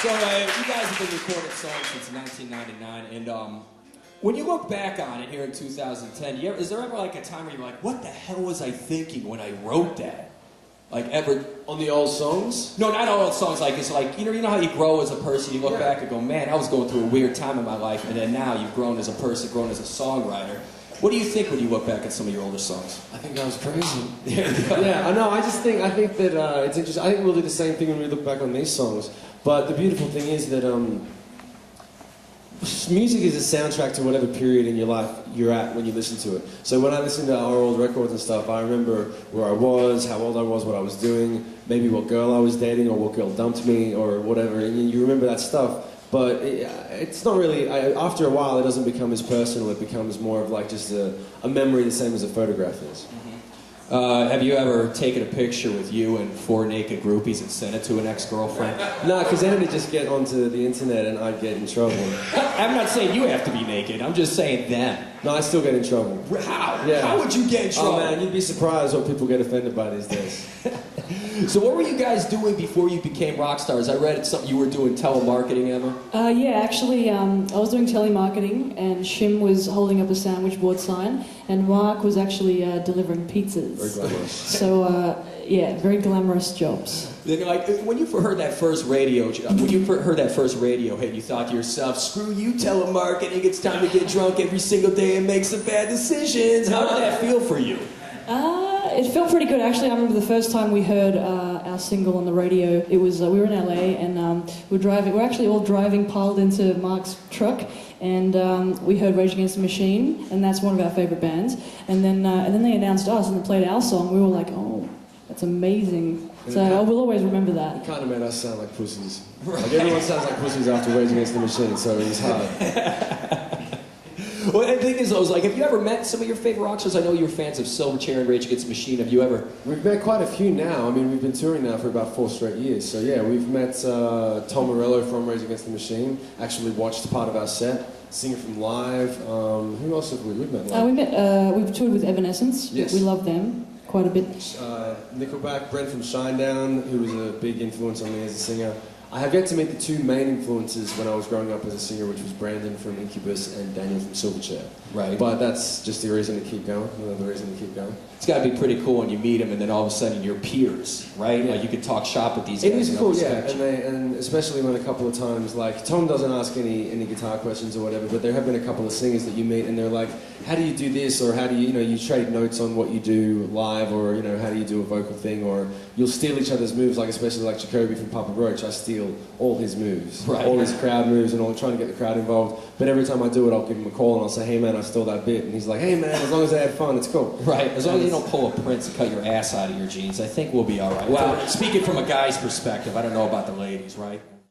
So you guys have been recording songs since 1999, and when you look back on it here in 2010, is there ever like a time where you're like, what the hell was I thinking when I wrote that? Like ever on the old songs? No, not all old songs. Like it's like you know how you grow as a person. You look back and go, man, I was going through a weird time in my life, and then now you've grown as a person, grown as a songwriter. What do you think when you look back at some of your older songs? I think I was crazy. Yeah, I know. I think that it's interesting. I think we'll do the same thing when we look back on these songs. But the beautiful thing is that music is a soundtrack to whatever period in your life you're at when you listen to it. So when I listen to our old records and stuff, I remember where I was, how old I was, what I was doing, maybe what girl I was dating or what girl dumped me or whatever, and you remember that stuff. But it's not really, after a while it doesn't become as personal, it becomes more of like just a memory the same as a photograph is. Mm-hmm. Have you ever taken a picture with you and 4 naked groupies and sent it to an ex-girlfriend? No, because then it'd just get onto the internet and I'd get in trouble. I'm not saying you have to be naked, I'm just saying them. No, I still get in trouble. How? Yeah. How would you get in trouble? Oh man, you'd be surprised what people get offended by these days. So what were you guys doing before you became rock stars? I read something you were doing telemarketing, Emma. Yeah, actually, I was doing telemarketing, and Shim was holding up a sandwich board sign, and Mark was actually delivering pizzas. Very glamorous. So, yeah, very glamorous jobs. Like when you heard that first radio hit, you thought to yourself, "Screw you, telemarketing! It's time to get drunk every single day and make some bad decisions." How did that feel for you? It felt pretty good, actually. I remember the first time we heard our single on the radio. It was we were in LA, and we're actually all driving, piled into Mark's truck, and we heard Rage Against the Machine, and that's one of our favorite bands. And then they announced us and they played our song. We were like, oh, that's amazing. So I will always remember that. It kind of made us sound like pussies. Right. Like everyone sounds like pussies after Rage Against the Machine, so it was hard. Well, the thing is, I was like, have you ever met some of your favorite rock stars? I know you were fans of Silverchair and Rage Against the Machine. Have you ever? We've met quite a few now. I mean, we've been touring now for about 4 straight years. So yeah, we've met Tom Morello from Rage Against the Machine. Actually watched part of our set. Singer from Live. Who else have we met? We've toured with Evanescence. Yes. We love them quite a bit. Nickelback, Brent from Shinedown, who was a big influence on me as a singer. I have yet to meet the 2 main influences when I was growing up as a singer, which was Brandon from Incubus and Daniel from Silverchair. Right. But that's just the reason to keep going, another reason to keep going. It's got to be pretty cool when you meet them and then all of a sudden you're peers, right? Like you could talk shop with these guys. It is cool, yeah, and especially when a couple of times, like, Tom doesn't ask any guitar questions or whatever, but there have been a couple of singers that you meet and they're like, how do you do this, or how do you, you trade notes on what you do live, or, how do you do a vocal thing, or you'll steal each other's moves, like especially like Jacoby from Papa Roach, I steal all his moves, right. All his crowd moves, and all trying to get the crowd involved, but every time I do it, I'll give him a call and I'll say, hey man, I stole that bit, and he's like, hey man, as long as I had fun, it's cool. Right, as long as you don't pull a Prince and cut your ass out of your jeans, I think we'll be all right. Well, speaking from a guy's perspective, I don't know about the ladies, right?